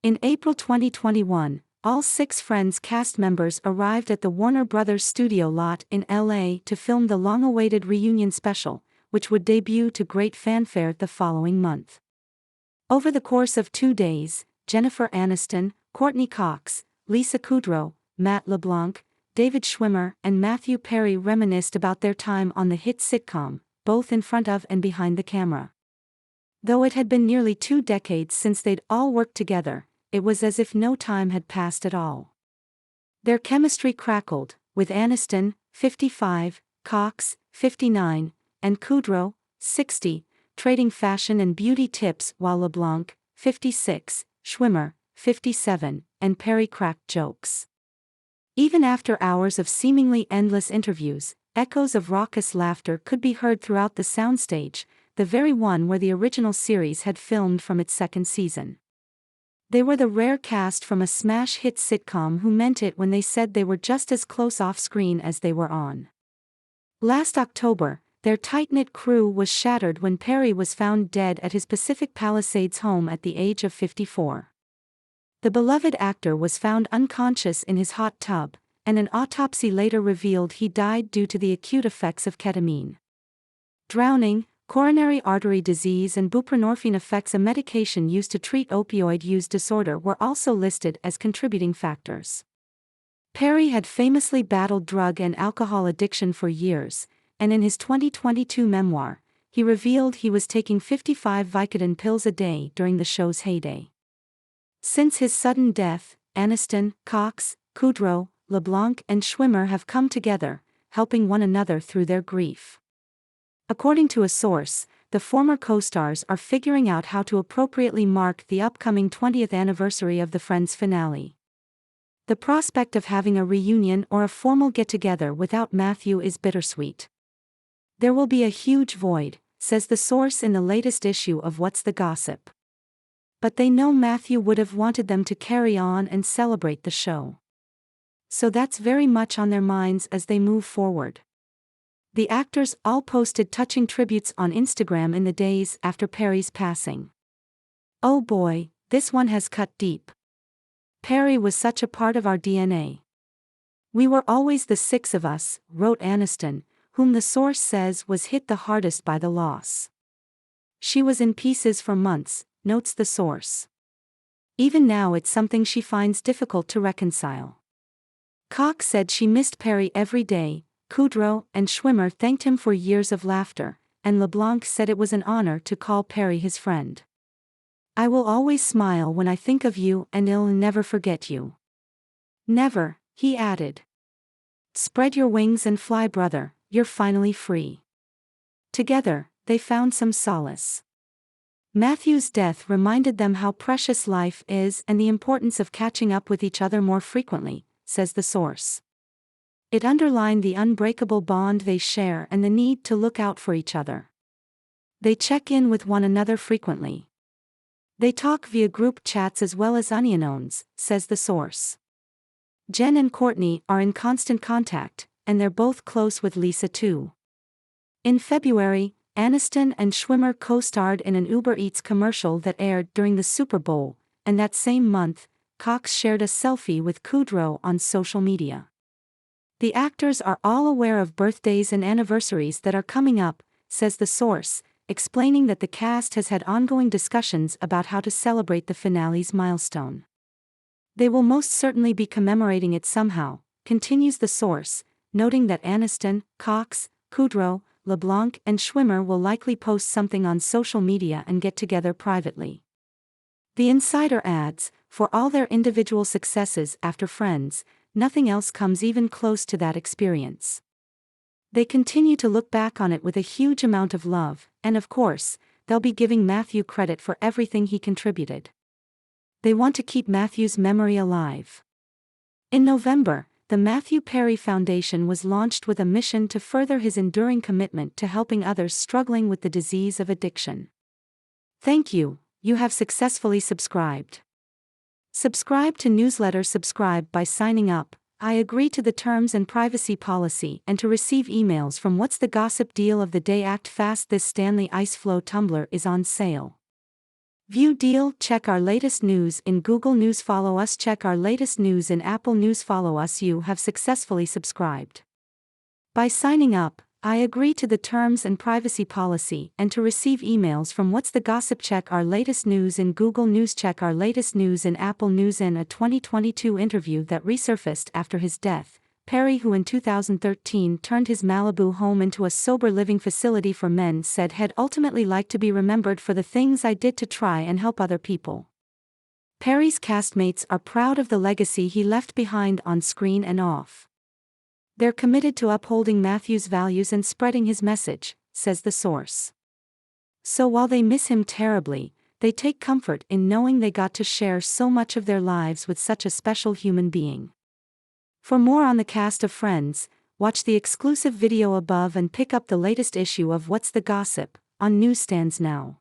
In April 2021, all 6 Friends cast members arrived at the Warner Brothers studio lot in LA to film the long-awaited reunion special, which would debut to great fanfare the following month. Over the course of 2 days, Jennifer Aniston, Courtney Cox, Lisa Kudrow, Matt LeBlanc, David Schwimmer and Matthew Perry reminisced about their time on the hit sitcom, both in front of and behind the camera. Though it had been nearly 2 decades since they'd all worked together, it was as if no time had passed at all. Their chemistry crackled, with Aniston, 55, Cox, 59, and Kudrow, 60, trading fashion and beauty tips while LeBlanc, 56, Schwimmer, 57, and Perry cracked jokes. Even after hours of seemingly endless interviews, echoes of raucous laughter could be heard throughout the soundstage, the very one where the original series had filmed from its 2nd season. They were the rare cast from a smash hit sitcom who meant it when they said they were just as close off-screen as they were on. Last October, their tight-knit crew was shattered when Perry was found dead at his Pacific Palisades home at the age of 54. The beloved actor was found unconscious in his hot tub, and an autopsy later revealed he died due to the acute effects of ketamine. Drowning, coronary artery disease and buprenorphine effects, a medication used to treat opioid use disorder, were also listed as contributing factors. Perry had famously battled drug and alcohol addiction for years, and in his 2022 memoir, he revealed he was taking 55 Vicodin pills a day during the show's heyday. Since his sudden death, Aniston, Cox, Kudrow, LeBlanc and Schwimmer have come together, helping one another through their grief. According to a source, the former co-stars are figuring out how to appropriately mark the upcoming 20th anniversary of the Friends finale. The prospect of having a reunion or a formal get-together without Matthew is bittersweet. There will be a huge void, says the source in the latest issue of What's the Gossip. But they know Matthew would have wanted them to carry on and celebrate the show. So that's very much on their minds as they move forward. The actors all posted touching tributes on Instagram in the days after Perry's passing. Oh boy, this one has cut deep. Perry was such a part of our DNA. We were always the 6 of us, wrote Aniston, whom the source says was hit the hardest by the loss. She was in pieces for months, notes the source. Even now it's something she finds difficult to reconcile. Cox said she missed Perry every day, Kudrow and Schwimmer thanked him for years of laughter, and LeBlanc said it was an honor to call Perry his friend. I will always smile when I think of you and I'll never forget you. Never, he added. Spread your wings and fly, brother, you're finally free. Together, they found some solace. Matthew's death reminded them how precious life is and the importance of catching up with each other more frequently, says the source. It underlined the unbreakable bond they share and the need to look out for each other. They check in with one another frequently. They talk via group chats as well as unknowns, says the source. Jen and Courtney are in constant contact, and they're both close with Lisa too. In February, Aniston and Schwimmer co-starred in an Uber Eats commercial that aired during the Super Bowl, and that same month, Cox shared a selfie with Kudrow on social media. The actors are all aware of birthdays and anniversaries that are coming up, says the source, explaining that the cast has had ongoing discussions about how to celebrate the finale's milestone. They will most certainly be commemorating it somehow, continues the source, noting that Aniston, Cox, Kudrow, LeBlanc and Schwimmer will likely post something on social media and get together privately. The insider adds, for all their individual successes after Friends, nothing else comes even close to that experience. They continue to look back on it with a huge amount of love, and of course, they'll be giving Matthew credit for everything he contributed. They want to keep Matthew's memory alive. In November, the Matthew Perry Foundation was launched with a mission to further his enduring commitment to helping others struggling with the disease of addiction. Thank you, you have successfully subscribed. Subscribe to newsletter. Subscribe by signing up. I agree to the terms and privacy policy and to receive emails from What's the Gossip. Deal of the day. Act fast, this Stanley Ice Flow tumbler is on sale. View deal, check our latest news in Google News, follow us, check our latest news in Apple News, follow us. You have successfully subscribed. By signing up, I agree to the terms and privacy policy and to receive emails from What's the Gossip. Check our latest news in Google News, check our latest news in Apple News. In a 2022 interview that resurfaced after his death, Perry, who in 2013 turned his Malibu home into a sober living facility for men, said he'd ultimately like to be remembered for the things I did to try and help other people. Perry's castmates are proud of the legacy he left behind on screen and off. They're committed to upholding Matthew's values and spreading his message, says the source. So while they miss him terribly, they take comfort in knowing they got to share so much of their lives with such a special human being. For more on the cast of Friends, watch the exclusive video above and pick up the latest issue of What's the Gossip on newsstands now.